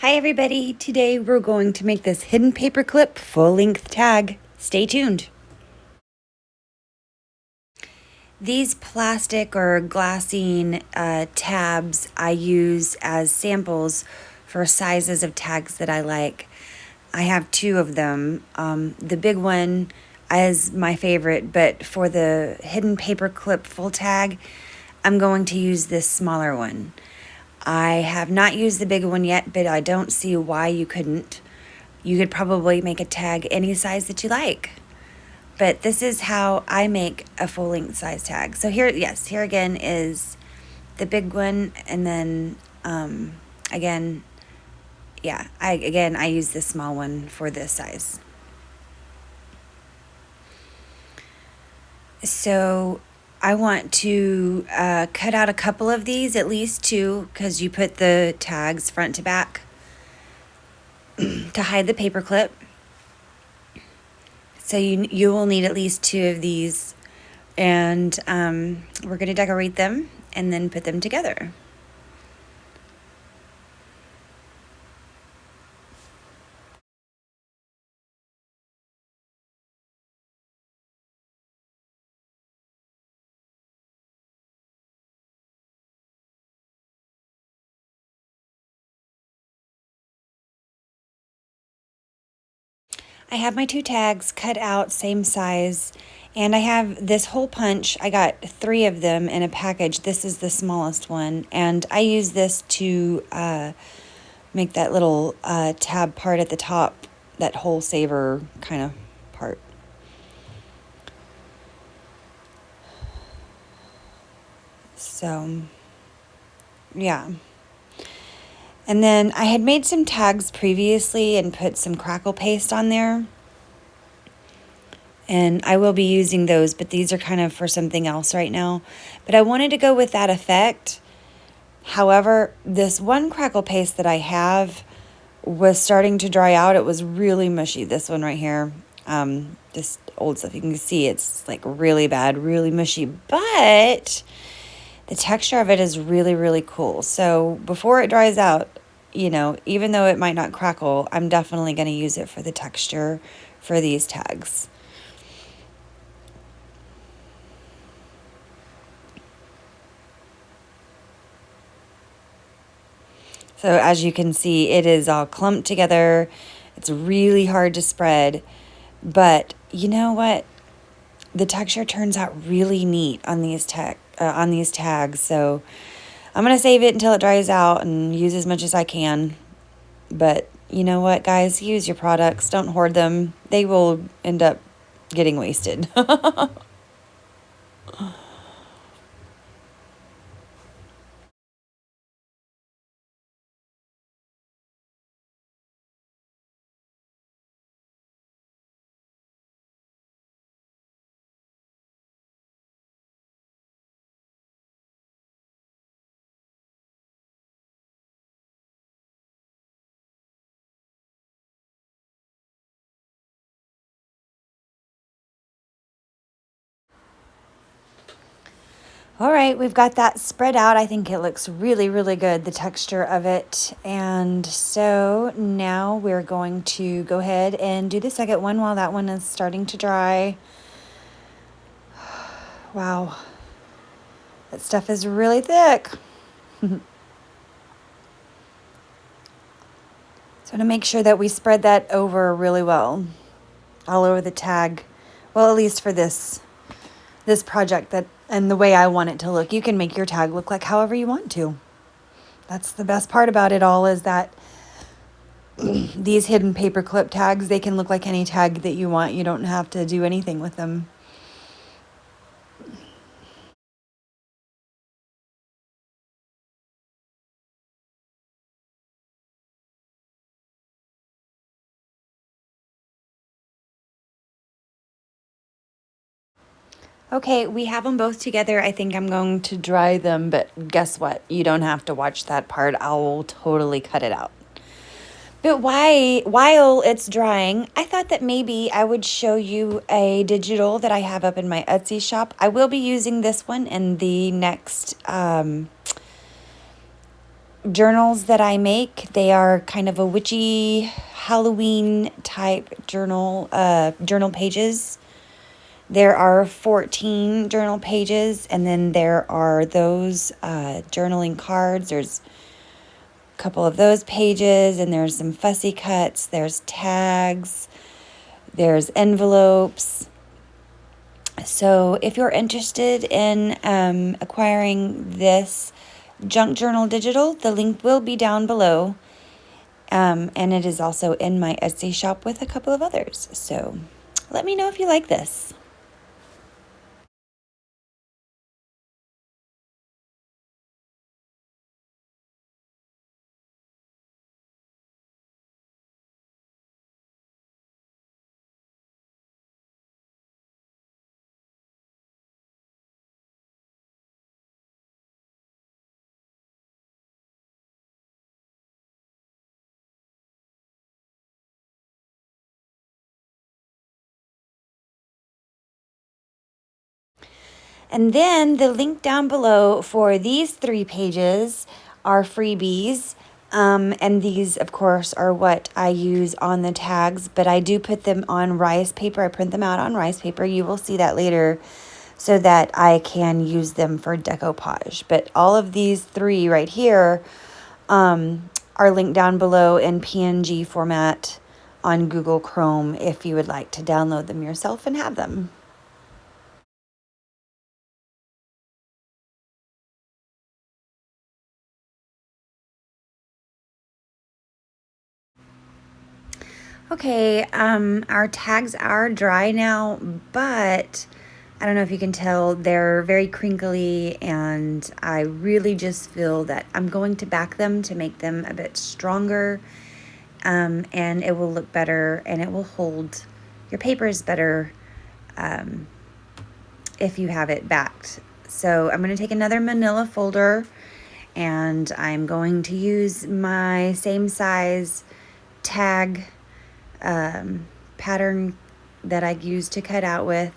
Hi everybody, today we're going to make this hidden paperclip full-length tag. Stay tuned. These plastic or glassine tabs I use as samples for sizes of tags that I like. I have two of them. The big one is my favorite, but for the hidden paperclip full tag, I'm going to use this smaller one. I have not used the big one yet, but I don't see why you couldn't. You could probably make a tag any size that you like. But this is how I make a full-length size tag. So here again is the big one, and then again, I use this small one for this size. So I want to cut out a couple of these, at least two, because you put the tags front to back to hide the paper clip. So you will need at least two of these, and we're going to decorate them and then put them together. I have my two tags cut out same size, and I have this hole punch. I got 3 of them in a package. This is the smallest one, and I use this to make that little tab part at the top, that hole saver kind of part. So, yeah. And then I had made some tags previously and put some crackle paste on there. And I will be using those, but these are kind of for something else right now. But I wanted to go with that effect. However, this one crackle paste that I have was starting to dry out. It was really mushy, this one right here. This old stuff, you can see it's like really bad, really mushy. But the texture of it is really, really cool. So before it dries out, even though it might not crackle, I'm definitely going to use it for the texture for these tags. So as you can see, it is all clumped together. It's really hard to spread, but you know what? The texture turns out really neat on these tags. So I'm going to save it until it dries out and use as much as I can. But you know what, guys? Use your products. Don't hoard them. They will end up getting wasted. All right, we've got that spread out. I think it looks really, really good, the texture of it. And so now we're going to go ahead and do the second one while that one is starting to dry. Wow, that stuff is really thick. So to make sure that we spread that over really well, all over the tag. Well, at least for this project and the way I want it to look. You can make your tag look like however you want to. That's the best part about it all, is that these hidden paperclip tags, they can look like any tag that you want. You don't have to do anything with them. Okay, we have them both together. I think I'm going to dry them, but guess what? You don't have to watch that part. I'll totally cut it out. But while it's drying, I thought that maybe I would show you a digital that I have up in my Etsy shop. I will be using this one in the next journals that I make. They are kind of a witchy Halloween type journal pages. There are 14 journal pages, and then there are those journaling cards. There's a couple of those pages, and there's some fussy cuts. There's tags. There's envelopes. So if you're interested in acquiring this junk journal digital, the link will be down below. And it is also in my Etsy shop with a couple of others. So let me know if you like this. And then the link down below for these 3 pages are freebies. And these, of course, are what I use on the tags, but I do put them on rice paper. I print them out on rice paper. You will see that later so that I can use them for decoupage. But all of these 3 right here are linked down below in PNG format on Google Chrome if you would like to download them yourself and have them. Okay, our tags are dry now, but I don't know if you can tell, they're very crinkly, and I really just feel that I'm going to back them to make them a bit stronger, and it will look better, and it will hold your papers better if you have it backed. So I'm going to take another manila folder, and I'm going to use my same size tag pattern that I used to cut out with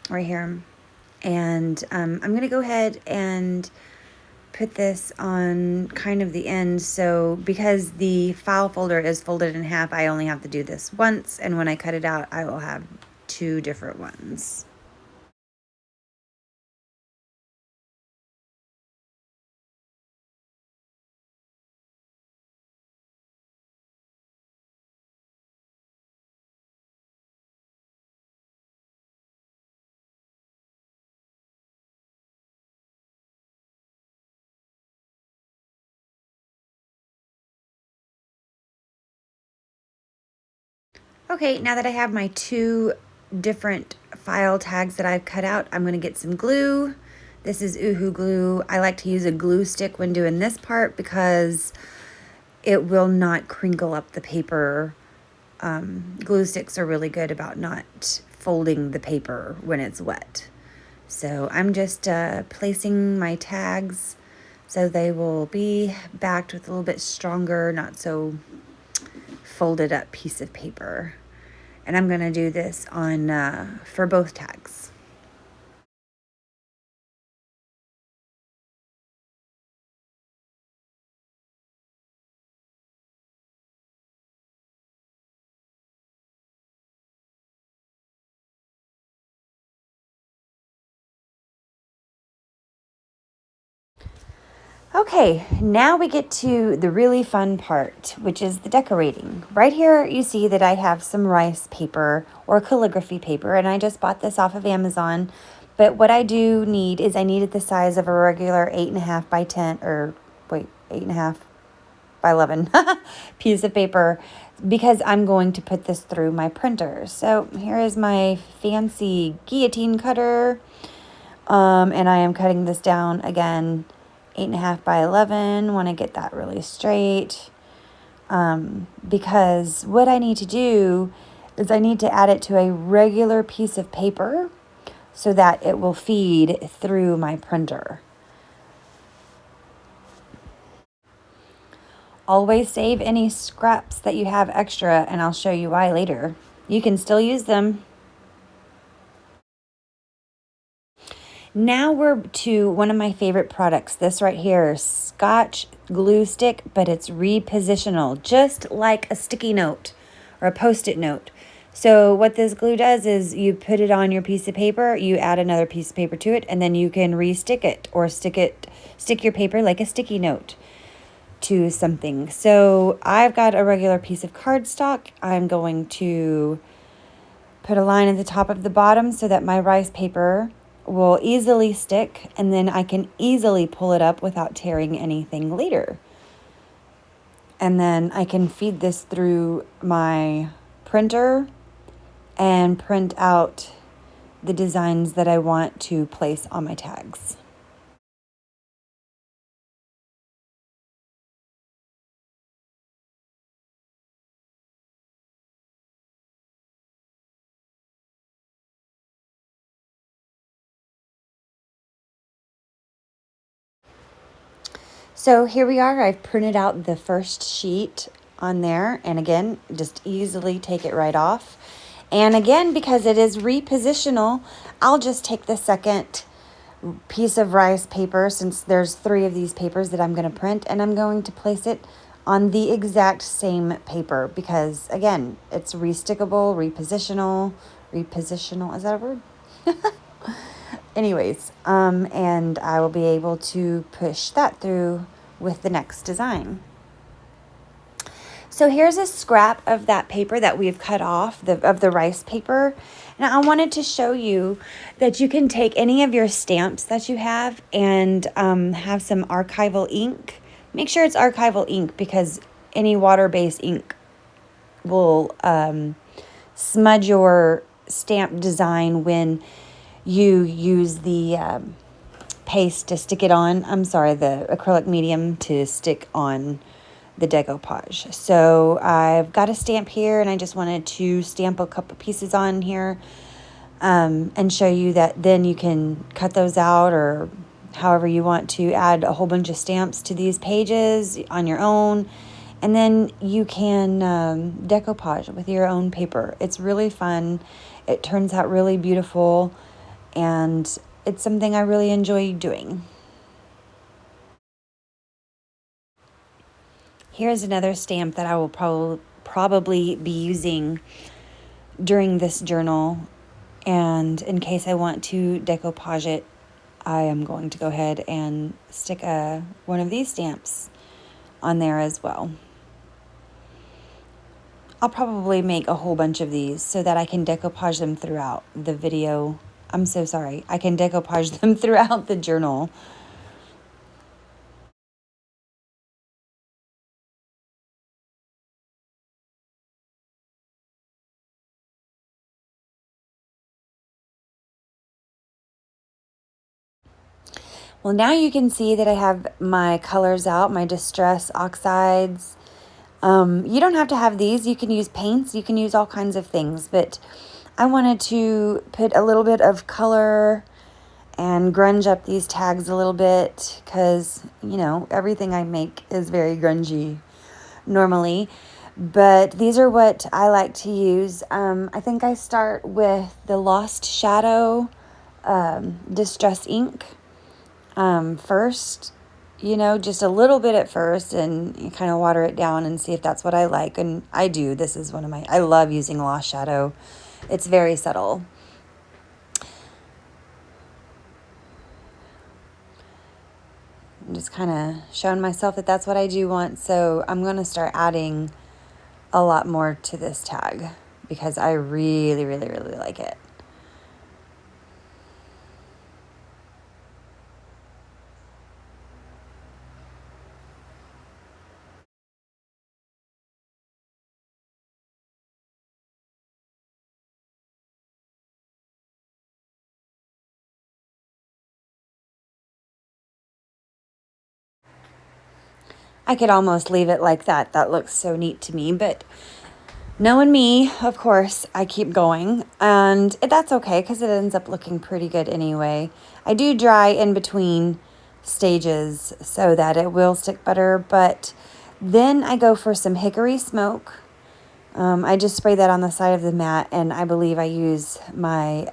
right here. And I'm going to go ahead and put this on kind of the end. So because the file folder is folded in half, I only have to do this once. And when I cut it out, I will have 2 different ones. Okay, now that I have my 2 different file tags that I've cut out, I'm going to get some glue. This is Uhu glue. I like to use a glue stick when doing this part because it will not crinkle up the paper. Glue sticks are really good about not folding the paper when it's wet. So I'm just placing my tags so they will be backed with a little bit stronger, not so folded up piece of paper. And I'm going to do this on for both tags. Okay, now we get to the really fun part, which is the decorating. Right here, you see that I have some rice paper or calligraphy paper, and I just bought this off of Amazon. But what I do need is I need it the size of a regular 8.5 by 10, or wait, 8.5 by 11 piece of paper because I'm going to put this through my printer. So here is my fancy guillotine cutter, and I am cutting this down again 8.5 by 11. Want to get that really straight, because what I need to do is I need to add it to a regular piece of paper so that it will feed through my printer. Always save any scraps that you have extra, and I'll show you why later. You can still use them. Now we're to one of my favorite products. This right here, Scotch glue stick, but it's repositional, just like a sticky note or a Post-it note. So what this glue does is you put it on your piece of paper, you add another piece of paper to it, and then you can re-stick it or stick your paper like a sticky note to something. So I've got a regular piece of cardstock. I'm going to put a line at the top of the bottom so that my rice paper will easily stick, and then I can easily pull it up without tearing anything later. And then I can feed this through my printer and print out the designs that I want to place on my tags. So here we are. I've printed out the first sheet on there, and again, just easily take it right off. And again, because it is repositional, I'll just take the second piece of rice paper, since there's 3 of these papers that I'm going to print, and I'm going to place it on the exact same paper because, again, it's restickable, repositional, is that a word? Anyways, and I will be able to push that through with the next design. So here's a scrap of that paper that we've cut off, of the rice paper. And I wanted to show you that you can take any of your stamps that you have and have some archival ink. Make sure it's archival ink because any water-based ink will smudge your stamp design when you use the paste to stick it on. I'm sorry, the acrylic medium to stick on the decoupage. So I've got a stamp here, and I just wanted to stamp a couple pieces on here and show you that then you can cut those out, or however you want to add a whole bunch of stamps to these pages on your own. And then you can decoupage with your own paper. It's really fun. It turns out really beautiful, and it's something I really enjoy doing. Here's another stamp that I will probably be using during this journal, and in case I want to decoupage it, I am going to go ahead and stick one of these stamps on there as well. I'll probably make a whole bunch of these so that I can decoupage them throughout the video. I'm so sorry. I can decoupage them throughout the journal. Well, now you can see that I have my colors out, my distress oxides. You don't have to have these. You can use paints. You can use all kinds of things. But I wanted to put a little bit of color and grunge up these tags a little bit because, everything I make is very grungy normally. But these are what I like to use. I think I start with the Lost Shadow Distress ink first, just a little bit at first, and you kind of water it down and see if that's what I like. And I do. This is I love using Lost Shadow. It's very subtle. I'm just kind of showing myself that that's what I do want. So I'm going to start adding a lot more to this tag because I really, really, really like it. I could almost leave it like that. That looks so neat to me, but knowing me, of course, I keep going, and that's okay because it ends up looking pretty good anyway. I do dry in between stages so that it will stick better, but then I go for some hickory smoke. I just spray that on the side of the mat, and I believe I use my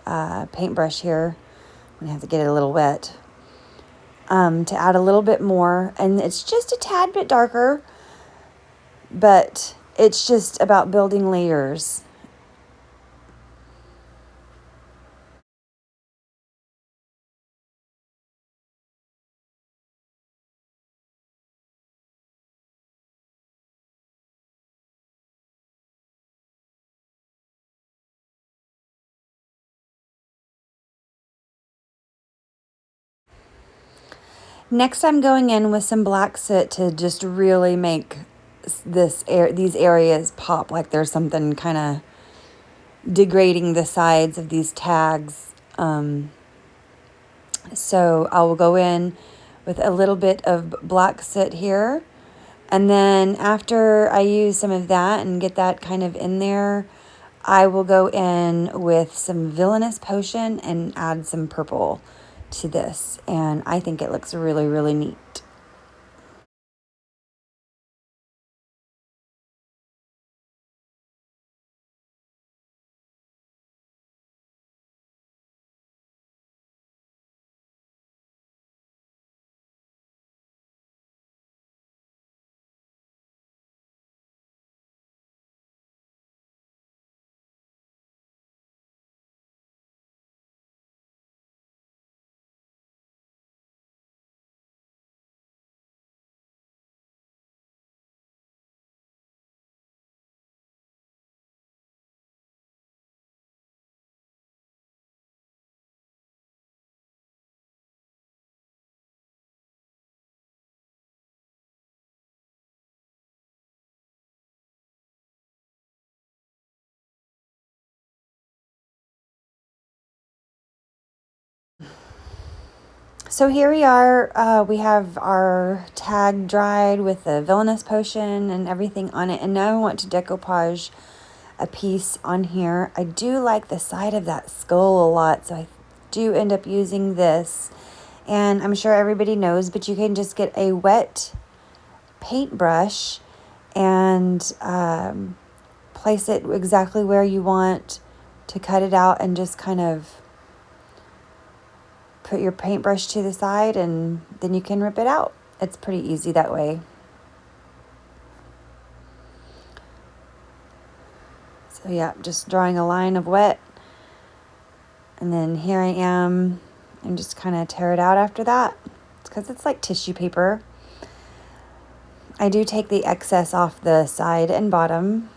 paintbrush here I'm going to have to get it a little wet. To add a little bit more. And it's just a tad bit darker, but it's just about building layers. Next, I'm going in with some black soot to just really make these areas pop like there's something kind of degrading the sides of these tags. So I will go in with a little bit of black soot here. And then after I use some of that and get that kind of in there, I will go in with some villainous potion and add some purple to this. And I think it looks really, really neat. So here we are. We have our tag dried with the villainous potion and everything on it. And now I want to decoupage a piece on here. I do like the side of that skull a lot, so I do end up using this. And I'm sure everybody knows, but you can just get a wet paintbrush and place it exactly where you want to cut it out, and just kind of put your paintbrush to the side, and then you can rip it out. It's pretty easy that way. So yeah, just drawing a line of wet, and then here I am, and just kind of tear it out after that. It's because it's like tissue paper. I do take the excess off the side and bottom,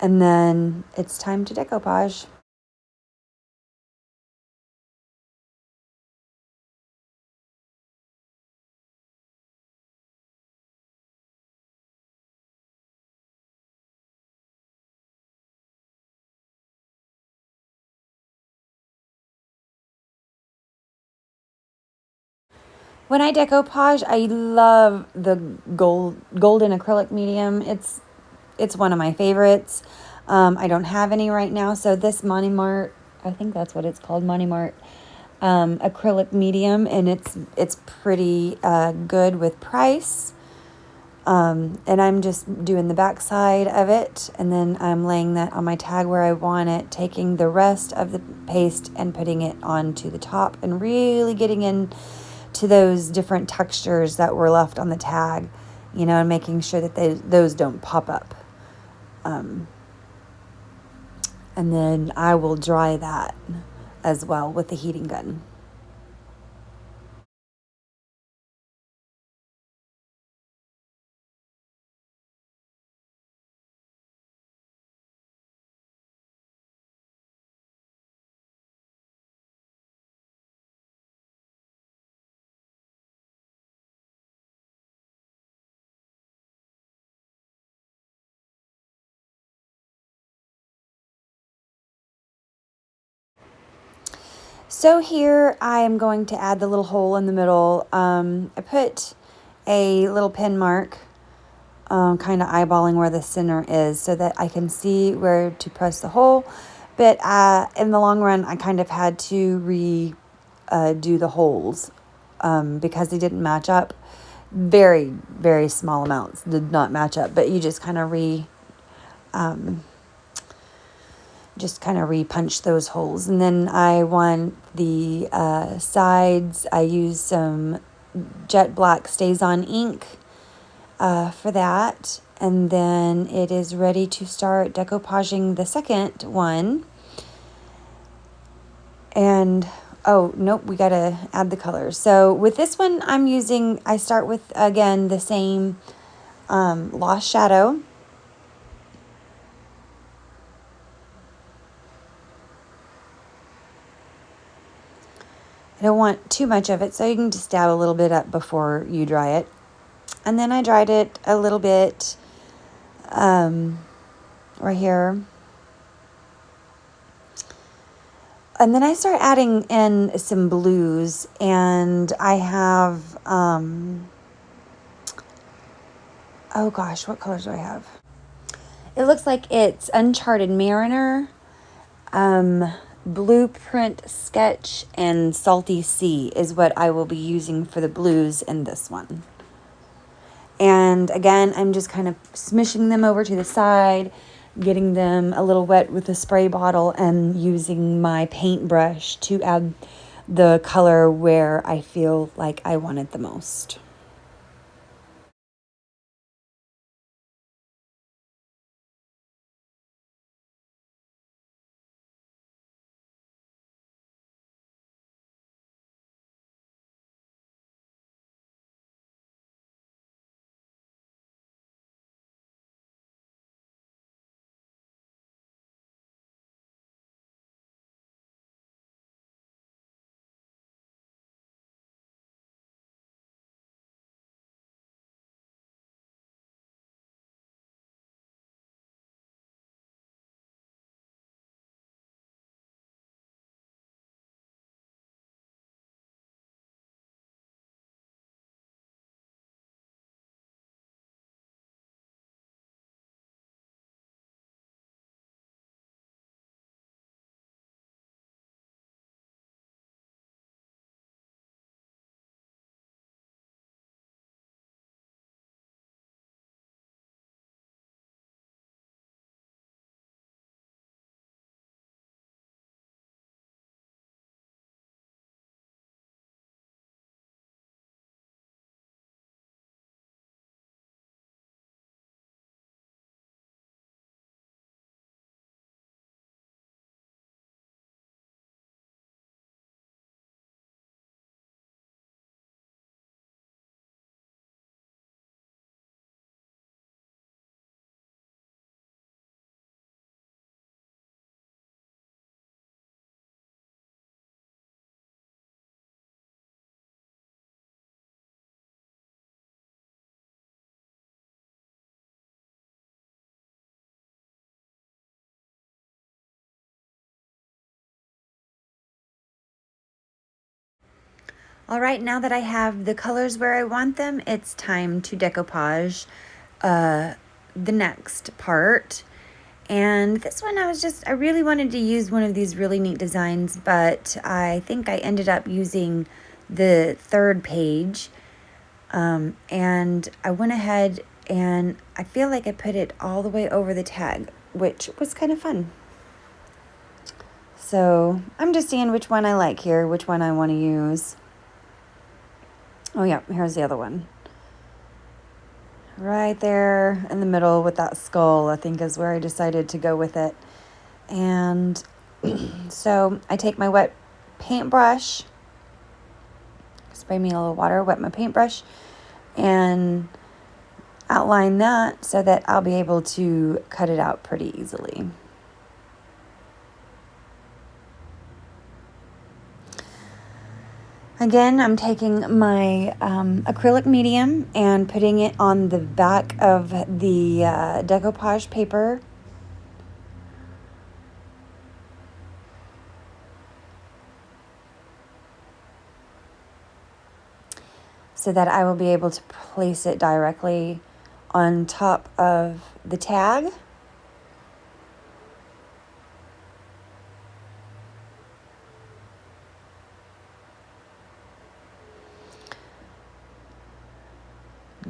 and then it's time to decoupage. When I decoupage, I love the golden acrylic medium. It's one of my favorites. I don't have any right now, so this Money Mart, I think that's what it's called, Money Mart acrylic medium, and it's pretty good with price. And I'm just doing the back side of it, and then I'm laying that on my tag where I want it, taking the rest of the paste and putting it onto the top, and really getting in to those different textures that were left on the tag, and making sure that those don't pop up. And then I will dry that as well with the heating gun. So here I am going to add the little hole in the middle. I put a little pin mark, kind of eyeballing where the center is so that I can see where to press the hole. But in the long run, I kind of had to do the holes because they didn't match up. Very, very small amounts did not match up, but you just kind of just kind of repunch those holes. And then I want the sides. I use some jet black StazOn ink for that. And then it is ready to start decoupaging the second one. And oh, nope, we got to add the colors. So with this one, I start with, again, the same Lost Shadow. I don't want too much of it, so you can just dab a little bit up before you dry it. And then I dried it a little bit right here. And then I start adding in some blues, and I have, oh gosh, what colors do I have? It looks like it's Uncharted Mariner, Blueprint Sketch, and Salty Sea is what I will be using for the blues in this one. And again, I'm just kind of smishing them over to the side, getting them a little wet with a spray bottle, and using my paintbrush to add the color where I feel like I want it the most. All right, now that I have the colors where I want them, it's time to decoupage the next part. And this one I really wanted to use one of these really neat designs, but I think I ended up using the third page. And I went ahead and I feel like I put it all the way over the tag, which was kind of fun. So I'm just seeing which one I like here, which one I want to use. Oh yeah, here's the other one. Right there in the middle with that skull, I think is where I decided to go with it. And so I take my wet paintbrush, spray me a little water, wet my paintbrush, and outline that so that I'll be able to cut it out pretty easily. Again, I'm taking my acrylic medium and putting it on the back of the decoupage paper. So that I will be able to place it directly on top of the tag.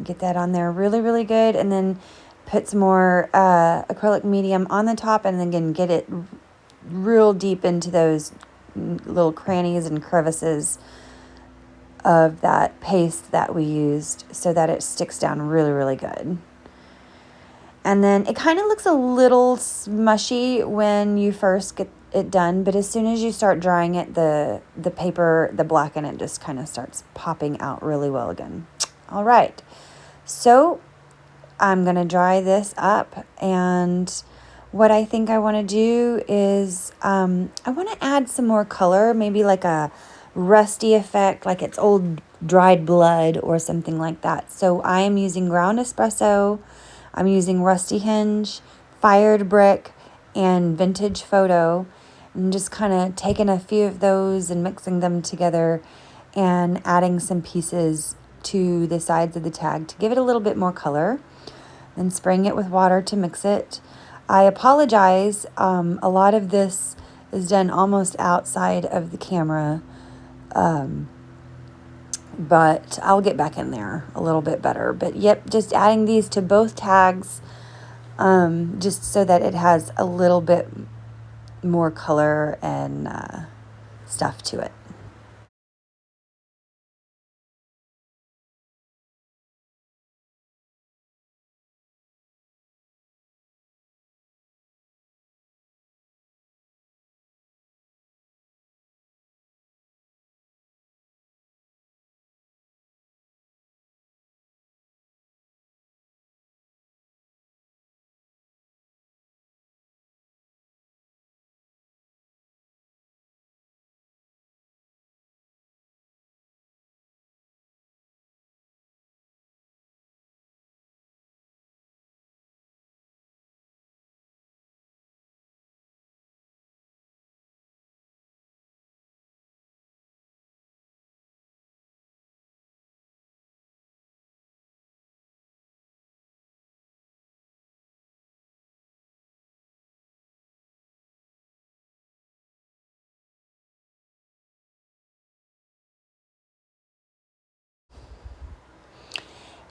Get that on there really, really good, and then put some more acrylic medium on the top, and then again get it real deep into those little crannies and crevices of that paste that we used so that it sticks down really, really good. And then it kind of looks a little smushy when you first get it done, but as soon as you start drying it, the paper, the black in it just kind of starts popping out really well again. All right, so I'm gonna dry this up, and what I think I want to do is I want to add some more color, maybe like a rusty effect, like it's old dried blood or something like that. So I am using ground espresso, I'm using rusty hinge, fired brick, and vintage photo. I'm just kind of taking a few of those and mixing them together and adding some pieces to the sides of the tag to give it a little bit more color. Then spraying it with water to mix it. I apologize. A lot of this is done almost outside of the camera. But I'll get back in there a little bit better. But yep, just adding these to both tags just so that it has a little bit more color and stuff to it.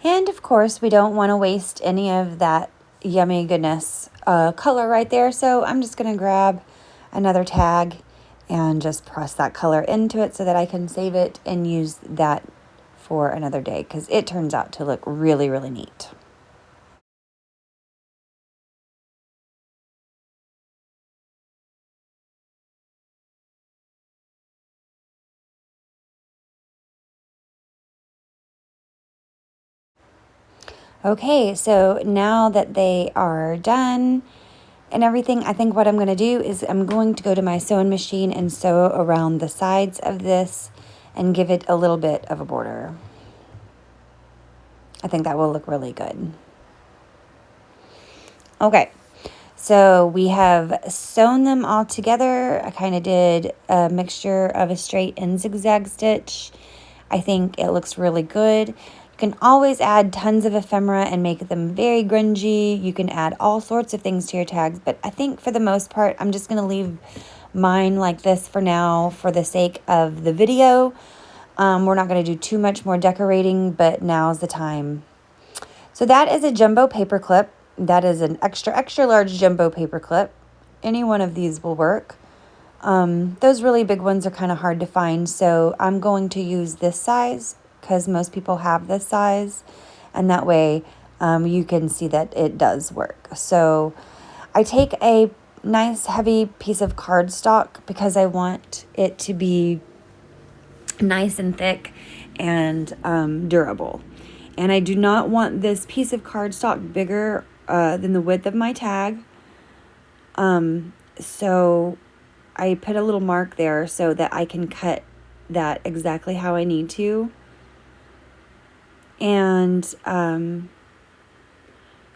And of course, we don't want to waste any of that yummy goodness color right there. So I'm just going to grab another tag and just press that color into it so that I can save it and use that for another day because it turns out to look really, really neat. Okay, so now that they are done and everything, I think what I'm going to do is I'm going to go to my sewing machine and sew around the sides of this and give it a little bit of a border. I think that will look really good. Okay, so we have sewn them all together. I kind of did a mixture of a straight and zigzag stitch. I think it looks really good. You can always add tons of ephemera and make them very grungy. You can add all sorts of things to your tags, but I think for the most part, I'm just going to leave mine like this for now for the sake of the video. We're not going to do too much more decorating, but now's the time. So that is a jumbo paper clip. That is an extra, extra large jumbo paper clip. Any one of these will work. Those really big ones are kind of hard to find, so I'm going to use this size because most people have this size, and that way you can see that it does work. So I take a nice heavy piece of cardstock because I want it to be nice and thick and durable. And I do not want this piece of cardstock bigger than the width of my tag. So I put a little mark there so that I can cut that exactly how I need to. And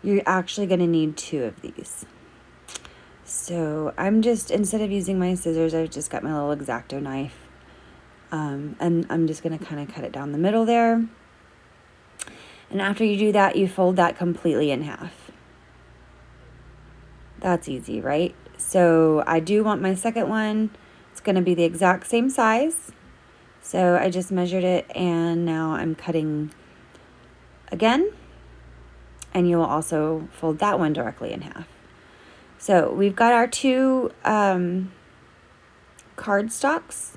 you're actually going to need 2 of these. So I'm just, instead of using my scissors, I've just got my little X-Acto knife. And I'm just going to kind of cut it down the middle there. And after you do that, you fold that completely in half. That's easy, right? So I do want my second one. It's going to be the exact same size. So I just measured it, and now I'm cutting again. And you will also fold that one directly in half. So we've got our two cardstocks,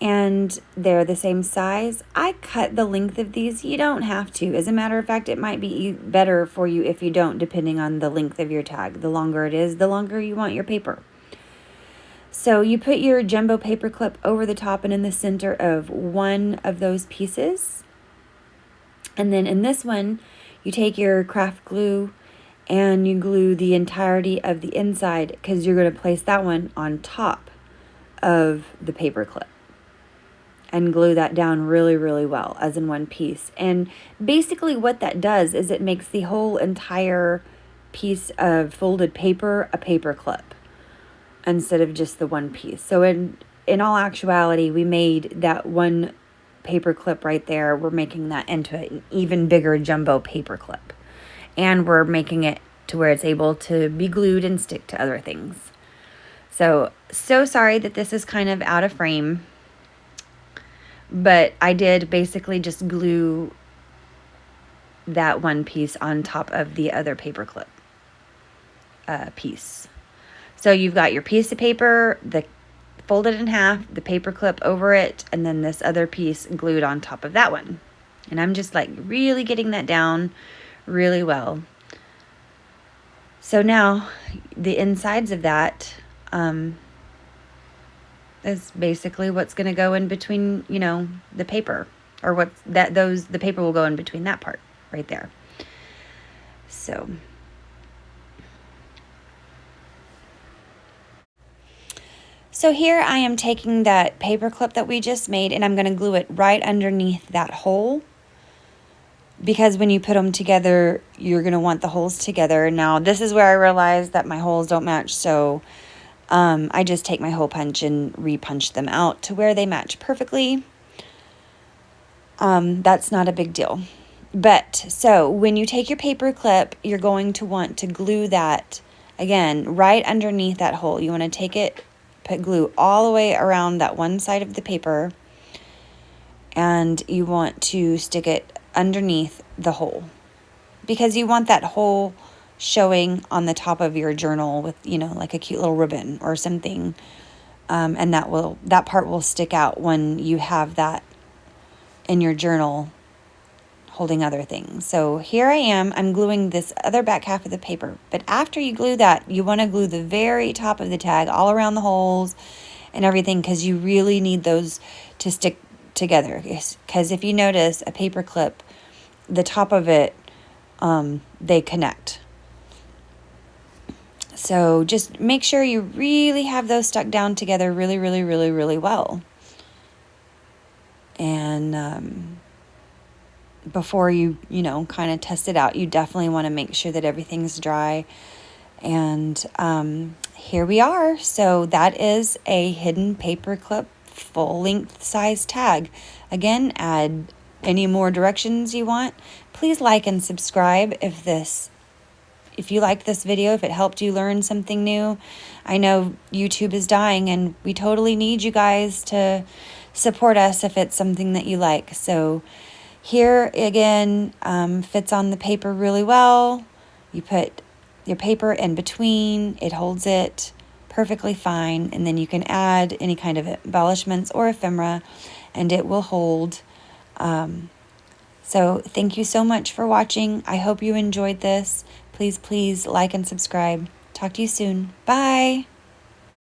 and they're the same size. I cut the length of these. You don't have to. As a matter of fact, it might be better for you if you don't, depending on the length of your tag. The longer it is, the longer you want your paper. So you put your jumbo paper clip over the top and in the center of one of those pieces. And then in this one, you take your craft glue and you glue the entirety of the inside, because you're going to place that one on top of the paper clip and glue that down really, really well as in one piece. And basically what that does is it makes the whole entire piece of folded paper a paper clip instead of just the one piece. So in all actuality, we made that one paper clip right there. We're making that into an even bigger jumbo paper clip. And we're making it to where it's able to be glued and stick to other things. So sorry that this is kind of out of frame. But I did basically just glue that one piece on top of the other paper clip piece. So you've got your piece of paper, folded in half, the paper clip over it, and then this other piece glued on top of that one. And I'm just like really getting that down really well. So now the insides of that is basically what's going to go in between, the paper, or the paper will go in between that part right there. So here I am taking that paper clip that we just made, and I'm going to glue it right underneath that hole, because when you put them together, you're going to want the holes together. Now, this is where I realized that my holes don't match, so I just take my hole punch and re-punch them out to where they match perfectly. That's not a big deal. But, so when you take your paper clip, you're going to want to glue that, again, right underneath that hole. You want to take it, put glue all the way around that one side of the paper, and you want to stick it underneath the hole, because you want that hole showing on the top of your journal with, like a cute little ribbon or something. And that part will stick out when you have that in your journal holding other things. So here I am, I'm gluing this other back half of the paper. But after you glue that, you want to glue the very top of the tag all around the holes and everything, because you really need those to stick together. Because if you notice a paper clip, the top of it, they connect. So just make sure you really have those stuck down together really, really, really, really well. And before you kind of test it out, you definitely want to make sure that everything's dry. And here we are. So that is a hidden paper clip full length size tag. Again, add any more directions you want. Please like and subscribe if you liked this video, if it helped you learn something new. I know YouTube is dying, and we totally need you guys to support us if it's something that you like. So here again, fits on the paper really well. You put your paper in between, it holds it perfectly fine, and then you can add any kind of embellishments or ephemera, and it will hold. So thank you so much for watching. I hope you enjoyed this. Please like and subscribe. Talk to you soon. Bye.